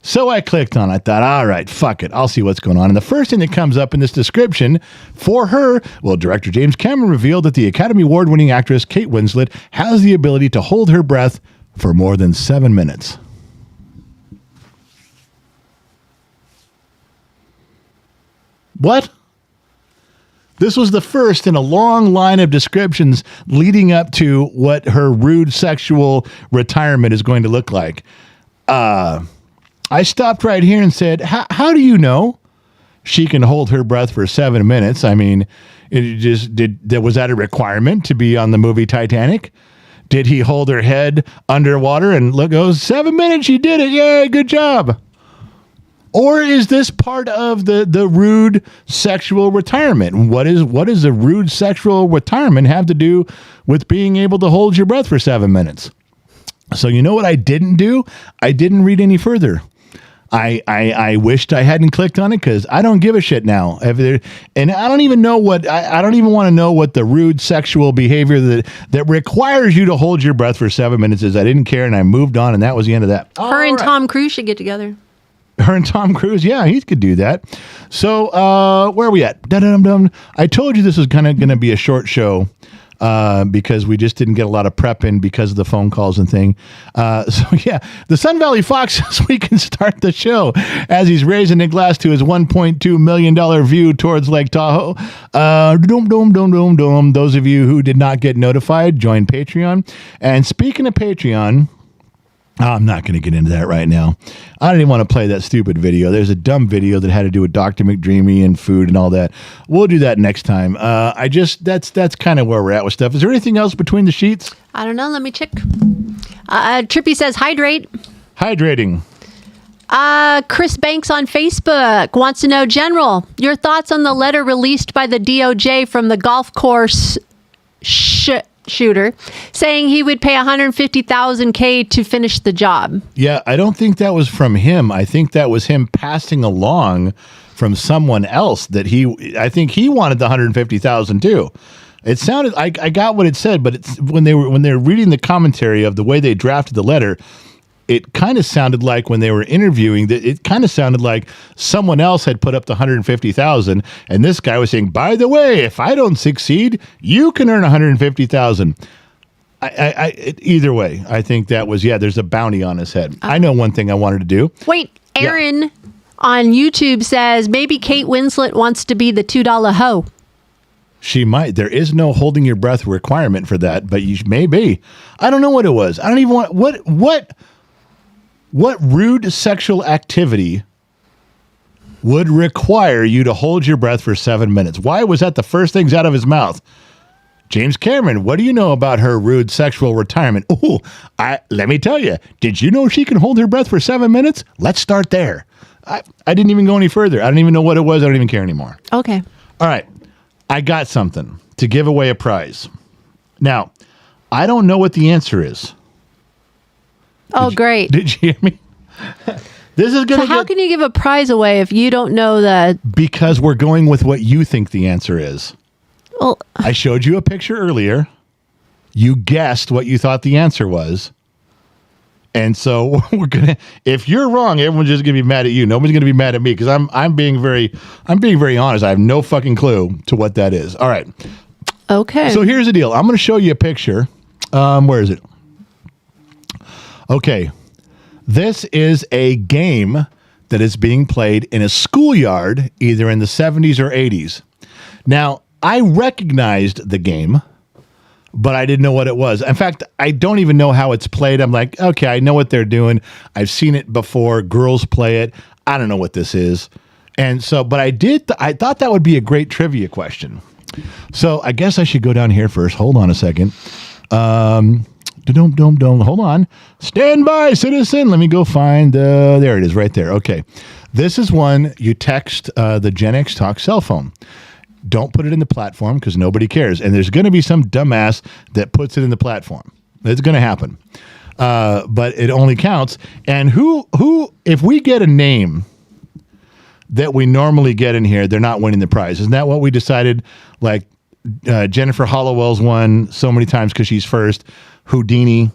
So I clicked on it. I thought, all right, fuck it. I'll see what's going on. And the first thing that comes up in this description for her, well, director James Cameron revealed that the Academy Award-winning actress Kate Winslet has the ability to hold her breath for more than 7 minutes. What? This was the first in a long line of descriptions leading up to what her rude sexual retirement is going to look like. I stopped right here and said, how do you know she can hold her breath for 7 minutes? I mean, was that a requirement to be on the movie Titanic? Did he hold her head underwater and goes, 7 minutes, you did it. Yay, good job. Or is this part of the rude sexual retirement? What does a rude sexual retirement have to do with being able to hold your breath for 7 minutes? So you know what I didn't do? I didn't read any further. I wished I hadn't clicked on it because I don't give a shit now. And I don't even know I don't even want to know what the rude sexual behavior that requires you to hold your breath for 7 minutes is. I didn't care and I moved on and that was the end of that. Her and Tom Cruise should get together. Her and Tom Cruise, yeah, he could do that. So where are we at? Dum-dum-dum. I told you this was kind of going to be a short show because we just didn't get a lot of prep in because of the phone calls and thing. So yeah, the Sun Valley Fox says we can start the show as he's raising a glass to his $1.2 million view towards Lake Tahoe. Those of you who did not get notified, join Patreon. And speaking of Patreon, I'm not going to get into that right now. I don't even want to play that stupid video. There's a dumb video that had to do with Dr. McDreamy and food and all that. We'll do that next time. That's kind of where we're at with stuff. Is there anything else between the sheets? I don't know. Let me check. Trippy says hydrate. Hydrating. Chris Banks on Facebook wants to know, General, your thoughts on the letter released by the DOJ from the golf course shooter saying he would pay $150,000 to finish the job. Yeah, I don't think that was from him. I think that was him passing along from someone else that I think he wanted the $150,000 too. It sounded, I got what it said, but it's when they were reading the commentary of the way they drafted the letter, it kind of sounded like when they were interviewing that it kind of sounded like someone else had put up the $150,000 and this guy was saying, by the way, if I don't succeed, you can earn $150,000. Either way, I think that was, there's a bounty on his head. I know one thing I wanted to do. Wait, Aaron on YouTube says maybe Kate Winslet wants to be the $2 hoe. She might. There is no holding your breath requirement for that, but you may be. I don't know what it was. I don't even want what rude sexual activity would require you to hold your breath for 7 minutes? Why was that the first things out of his mouth? James Cameron, what do you know about her rude sexual retirement? Oh, let me tell you. Did you know she can hold her breath for 7 minutes? Let's start there. I didn't even go any further. I don't even know what it was. I don't even care anymore. Okay. All right. I got something to give away a prize. Now, I don't know what the answer is. Great. Did you hear me? This is going to. So how can you give a prize away if you don't know the? Because we're going with what you think the answer is. Well, I showed you a picture earlier. You guessed what you thought the answer was. And so we're gonna. If you're wrong, everyone's just gonna be mad at you. Nobody's gonna be mad at me because I'm being very honest. I have no fucking clue to what that is. All right. Okay. So here's the deal. I'm gonna show you a picture. Where is it? Okay. This is a game that is being played in a schoolyard, either in the 70s or 80s. Now, I recognized the game, but I didn't know what it was. In fact, I don't even know how it's played. I'm like, okay, I know what they're doing. I've seen it before. Girls play it. I don't know what this is. And so, but I thought that would be a great trivia question. So I guess I should go down here first. Hold on a second. Hold on. Stand by, citizen. Let me go find, there it is right there. Okay. This is one you text the Gen X Talk cell phone. Don't put it in the platform because nobody cares. And there's going to be some dumbass that puts it in the platform. It's going to happen. But it only counts. And who, if we get a name that we normally get in here, they're not winning the prize. Isn't that what we decided? Like Jennifer Hollowell's won so many times because she's first. Houdini,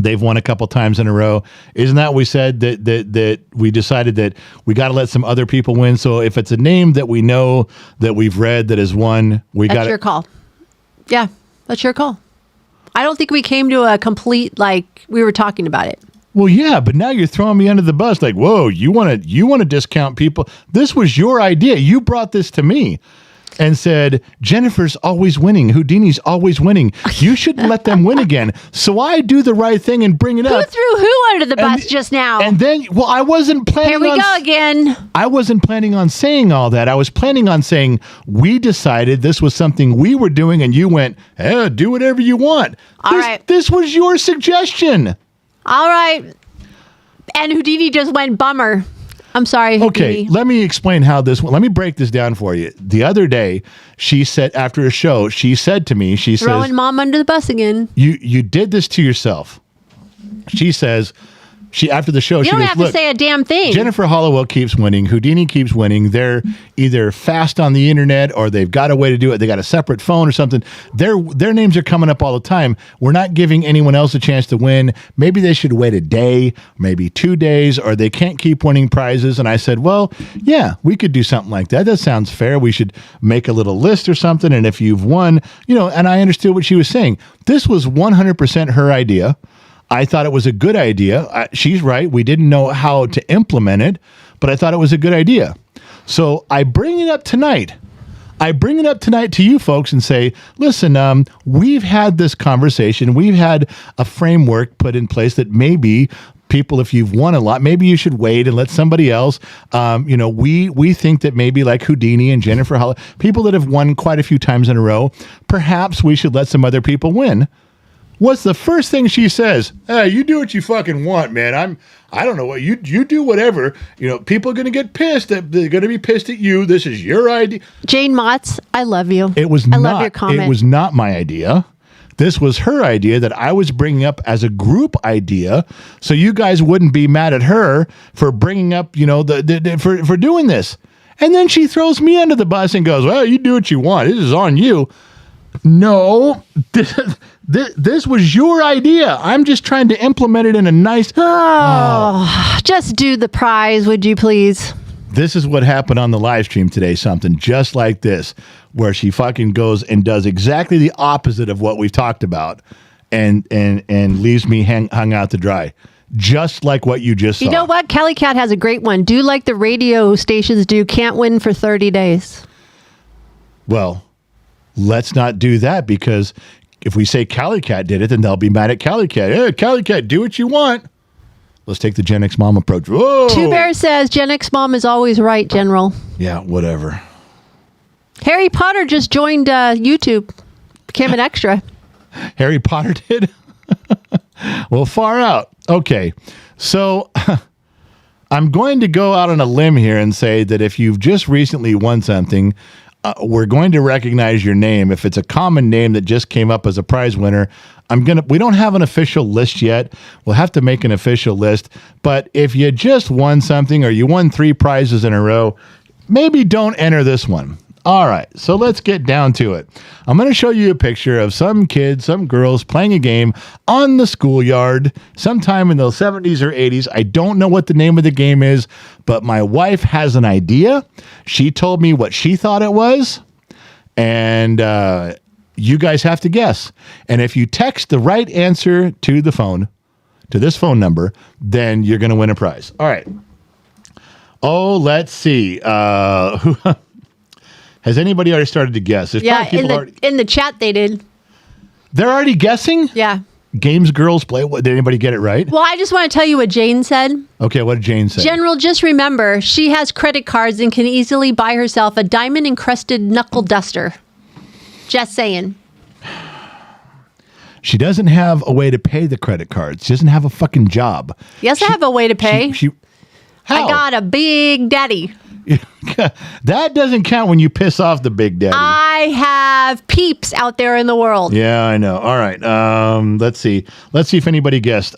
they've won a couple times in a row. Isn't that what we said that we decided that we got to let some other people win? So if it's a name that we know that we've read that has won, that's your call. Yeah, that's your call. I don't think we came to a complete, we were talking about it. Well, yeah, but now you're throwing me under the bus. Like, whoa, you want to discount people? This was your idea. You brought this to me and said, Jennifer's always winning. Houdini's always winning. You shouldn't let them win again. So I do the right thing and bring it up. Who threw who under the bus just now? And then, well, I wasn't planning on... Here we go again. I wasn't planning on saying all that. I was planning on saying, we decided this was something we were doing, and you went, do whatever you want. All right. This was your suggestion. All right. And Houdini just went bummer. I'm sorry. Okay, let me explain how this went. Let me break this down for you. The other day, she said, after a show, she said to me, she says... Throwing mom under the bus again. You did this to yourself. She says... After the show, you she don't goes, have to say a damn thing. Jennifer Hollowell keeps winning. Houdini keeps winning. They're either fast on the internet or they've got a way to do it. They got a separate phone or something. Their names are coming up all the time. We're not giving anyone else a chance to win. Maybe they should wait a day, maybe 2 days, or they can't keep winning prizes. And I said, well, yeah, we could do something like that. That sounds fair. We should make a little list or something. And if you've won, and I understood what she was saying. This was 100% her idea. I thought it was a good idea. She's right. We didn't know how to implement it, but I thought it was a good idea. So I bring it up tonight. I bring it up tonight to you folks and say, listen, we've had this conversation. We've had a framework put in place that maybe people, if you've won a lot, maybe you should wait and let somebody else. We think that maybe like Houdini and Jennifer Hollowell, people that have won quite a few times in a row, perhaps we should let some other people win. What's the first thing she says? Hey, you do what you fucking want, man. I don't know what you do, whatever. People are going to get pissed. They're going to be pissed at you. This is your idea. Jane Motz, I love you. I love your comment. It was not my idea. This was her idea that I was bringing up as a group idea, so you guys wouldn't be mad at her for bringing up, for doing this. And then she throws me under the bus and goes, well, you do what you want. This is on you. No, this was your idea. I'm just trying to implement it in a nice... Just do the prize, would you please? This is what happened on the live stream today, something just like this, where she fucking goes and does exactly the opposite of what we've talked about and leaves me hung out to dry. Just like what you just saw. You know what? Kelly Cat has a great one. Do like the radio stations do, can't win for 30 days. Well... let's not do that, because if we say Cali Cat did it, then they'll be mad at Cali Cat. Hey, Cali Cat, do what you want. Let's take the Gen X Mom approach. Whoa! Two Bear says Gen X Mom is always right, General. Yeah, whatever. Harry Potter just joined YouTube. became an extra. Harry Potter did? Well, far out. Okay. So I'm going to go out on a limb here and say that if you've just recently won something, we're going to recognize your name. If it's a common name that just came up as a prize winner, we don't have an official list yet. We'll have to make an official list. But if you just won something or you won 3 prizes in a row, maybe don't enter this one. All right, so let's get down to it. I'm going to show you a picture of some kids, some girls playing a game on the schoolyard sometime in the 70s or 80s. I don't know what the name of the game is, but my wife has an idea. She told me what she thought it was, and you guys have to guess. And if you text the right answer to the phone, to this phone number, then you're going to win a prize. All right. Oh, let's see. Has anybody already started to guess? There's in the chat they did. They're already guessing? Yeah. Games girls play. Did anybody get it right? Well, I just want to tell you what Jane said. Okay, what did Jane say? General, just remember, she has credit cards and can easily buy herself a diamond-encrusted knuckle duster. Just saying. She doesn't have a way to pay the credit cards. She doesn't have a fucking job. Yes, I have a way to pay. How? I got a big daddy. That doesn't count when you piss off the big daddy. I have peeps out there in the world. Yeah, I know. All right. Let's see. Let's see if anybody guessed.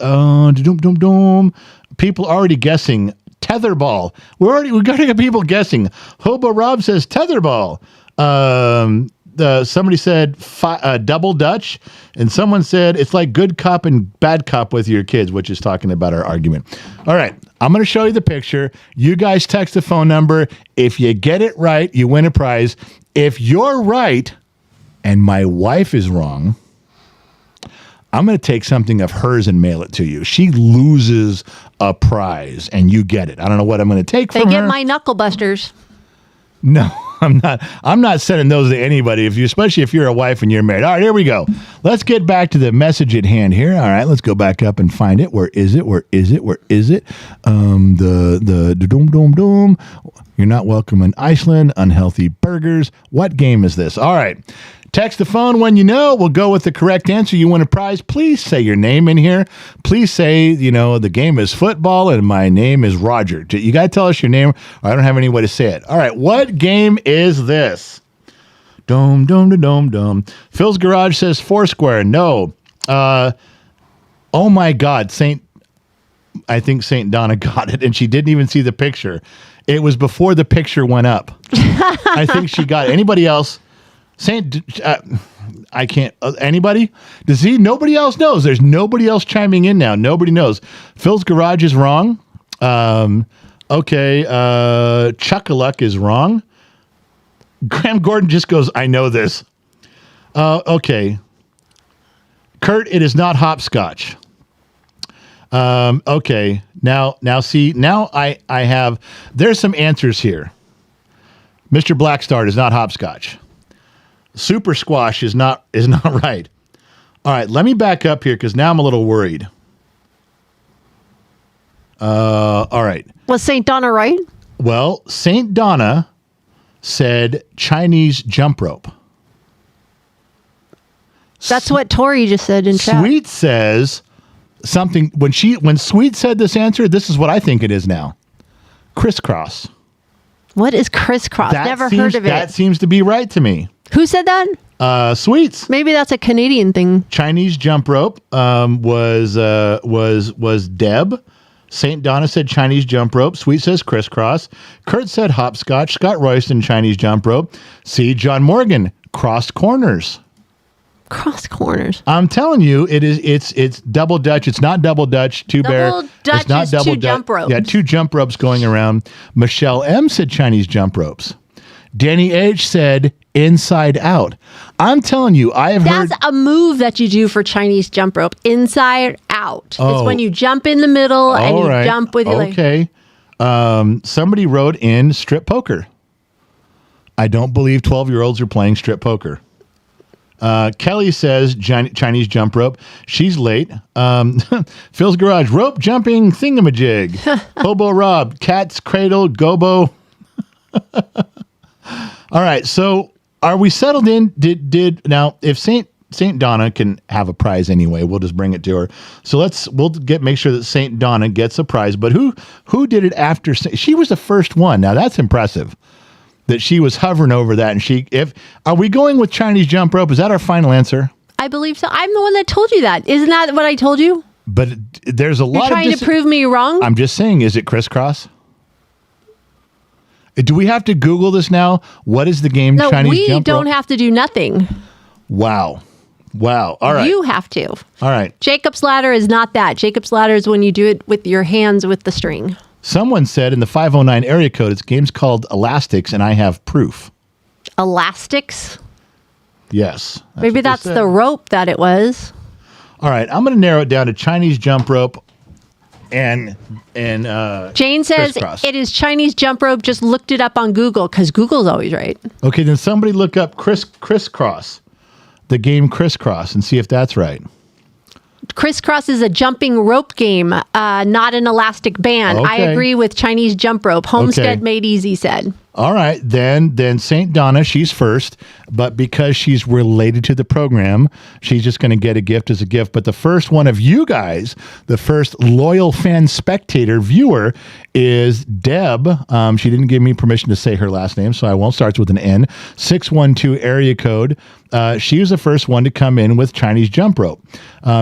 People already guessing tetherball. We got to get people guessing. Hobo Rob says tetherball. Somebody said double Dutch, and someone said it's like good cop and bad cop with your kids, which is talking about our argument. All right, I'm going to show you the picture. You guys text the phone number. If you get it right, you win a prize. If you're right and my wife is wrong, I'm going to take something of hers and mail it to you. She loses a prize, and you get it. I don't know what I'm going to take from her. They get my knuckle busters. No, I'm not. I'm not sending those to anybody. Especially if you're a wife and you're married. All right, here we go. Let's get back to the message at hand here. All right, let's go back up and find it. Where is it? Where is it? Where is it? The doom. You're not welcome in Iceland. Unhealthy burgers. What game is this? All right. Text the phone when you know. We'll go with the correct answer. You win a prize. Please say your name in here. Please say, the game is football and my name is Roger. You got to tell us your name, or I don't have any way to say it. All right. What game is this? Dome. Phil's Garage says Foursquare. No. Oh my God. I think St. Donna got it, and she didn't even see the picture. It was before the picture went up. I think she got it. Anybody else? I can't. Anybody? Nobody else knows. There's nobody else chiming in now. Nobody knows. Phil's Garage is wrong. Okay. Chuck-a-Luck is wrong. Graham Gordon just goes, I know this. Okay. Kurt, it is not hopscotch. Okay. Now I have, there's some answers here. Mr. Blackstar is not hopscotch. Super squash is not right. All right, let me back up here because now I'm a little worried. All right. Was St. Donna right? Well, St. Donna said Chinese jump rope. That's what Tori just said in chat. Sweet says something when Sweet said this answer, this is what I think it is now. Crisscross. What is crisscross? Never heard of it. That seems to be right to me. Who said that? Sweets. Maybe that's a Canadian thing. Chinese jump rope was Deb. St. Donna said Chinese jump rope. Sweet says crisscross. Kurt said hopscotch. Scott Royston, Chinese jump rope. C. John Morgan, crossed corners. Cross corners. I'm telling you, it's double Dutch. It's not double Dutch. Double Dutch it's not is double two jump ropes. Yeah, 2 jump ropes going around. Michelle M said Chinese jump ropes. Danny H said inside out. I'm telling you, I have heard. That's a move that you do for Chinese jump rope. Inside out. Oh. It's when you jump in the middle and you jump with your leg. Okay. Somebody wrote in strip poker. I don't believe 12-year-olds are playing strip poker. Kelly says Chinese jump rope. She's late. Phil's Garage, rope jumping thingamajig. Hobo Rob, cat's cradle, gobo. All right, so are we settled in? Did now if Saint Donna can have a prize anyway, we'll just bring it to her. So we'll make sure that Saint Donna gets a prize. But who did it after? She was the first one. Now that's impressive that she was hovering over that. And are we going with Chinese jump rope? Is that our final answer? I believe so. I'm the one that told you that. Isn't that what I told you? But there's a lot of... You're trying to prove me wrong? I'm just saying, is it crisscross? Do we have to Google this now? What is the game Chinese jump rope? No, we don't have to do nothing. Wow. All right. You have to. All right. Jacob's ladder is not that. Jacob's ladder is when you do it with your hands with the string. Someone said in the 509 area code, it's game's called Elastics, and I have proof. Elastics? Yes. Maybe that's the rope that it was. All right. I'm going to narrow it down to Chinese jump rope and Jane says crisscross. It is Chinese jump rope. Just looked it up on Google because Google's always right. Okay, then somebody look up crisscross, the game crisscross, and see if that's right. Crisscross is a jumping rope game, not an elastic band. Okay. I agree with Chinese jump rope. Homestead made easy said. All right, then St. Donna, she's first, but because she's related to the program, she's just going to get a gift as a gift. But the first one of you guys, the first loyal fan spectator viewer is Deb. She didn't give me permission to say her last name, so I won't. Starts with an N. 612 area code. She was the first one to come in with Chinese jump rope,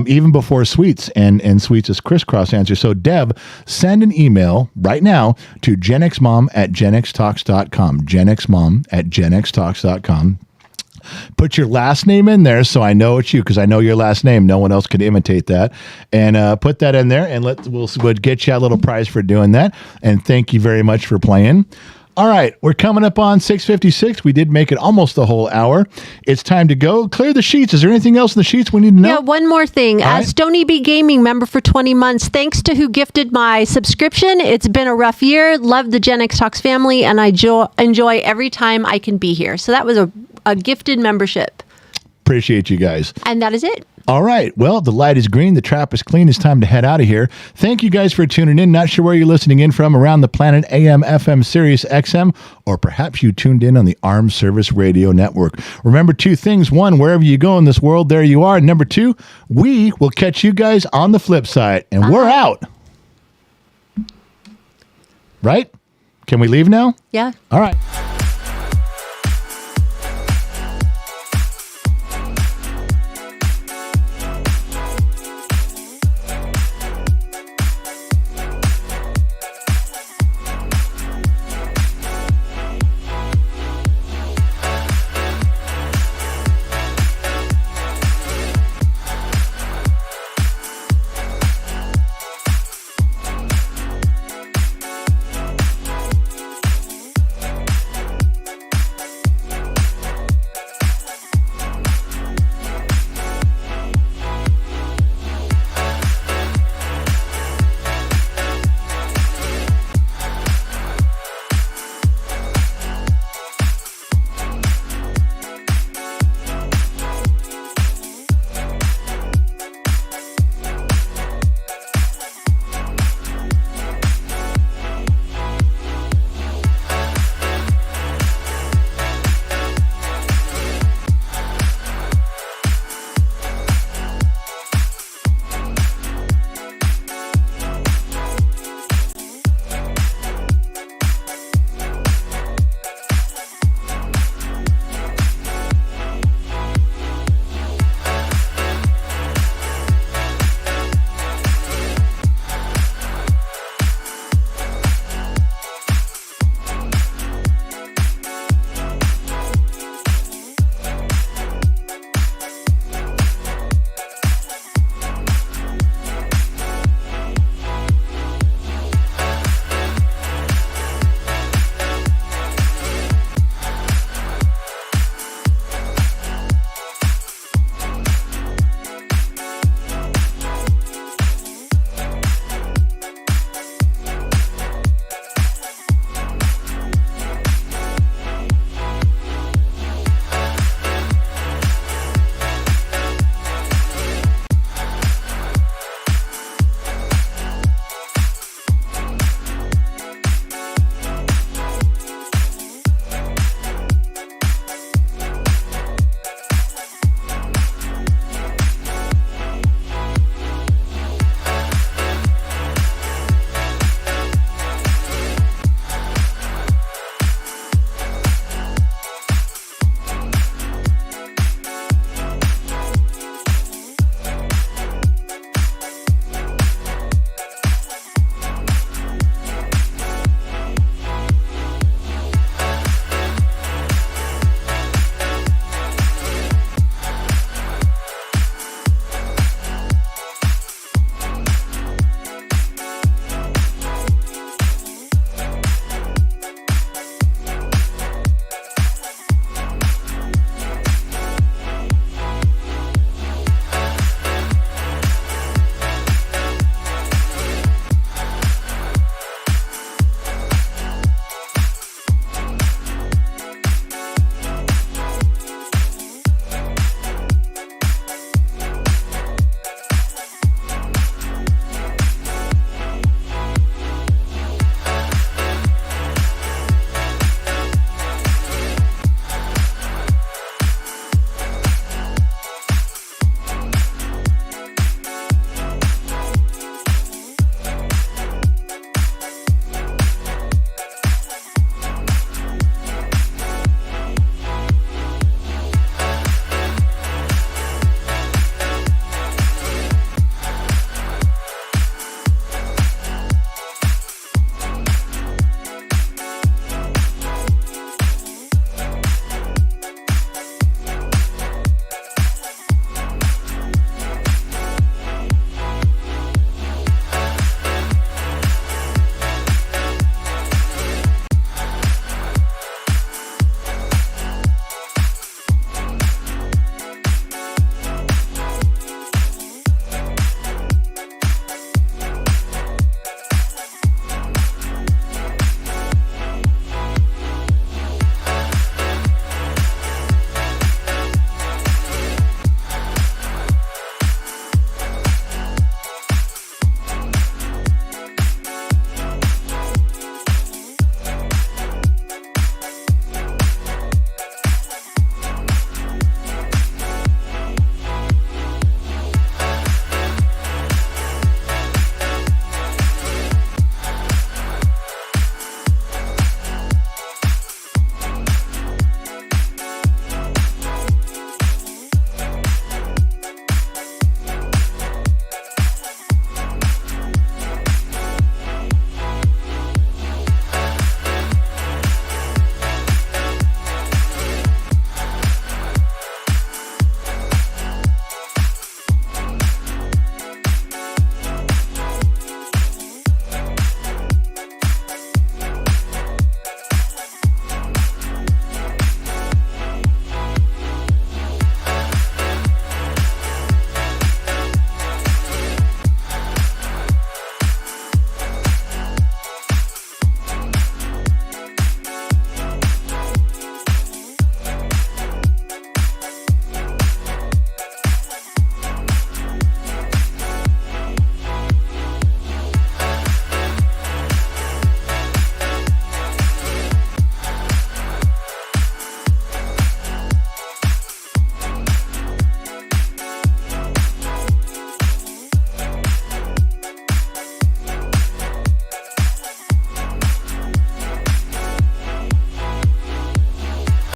even before Sweets and Sweets' crisscross answer. So Deb, send an email right now to genxmom@genxtalks.com. genxmom@genxtalks.com. Put your last name in there so I know it's you, because I know your last name. No one else could imitate that. And put that in there, and we'll get you a little prize for doing that. And thank you very much for playing. All right, we're coming up on 6:56. We did make it almost the whole hour. It's time to go. Clear the sheets. Is there anything else in the sheets we need to know? Yeah, one more thing. Stony B Gaming member for 20 months. Thanks to who gifted my subscription. It's been a rough year. Love the Gen X Talks family, and I enjoy every time I can be here. So that was a gifted membership. Appreciate you guys. And that is it. All right. Well, the light is green. The trap is clean. It's time to head out of here. Thank you guys for tuning in. Not sure where you're listening in from around the planet, AM, FM, Sirius XM, or perhaps you tuned in on the Armed Service Radio Network. Remember two things. One, wherever you go in this world, there you are. And number two, we will catch you guys on the flip side. And we're out. Right? Can we leave now? Yeah. All right.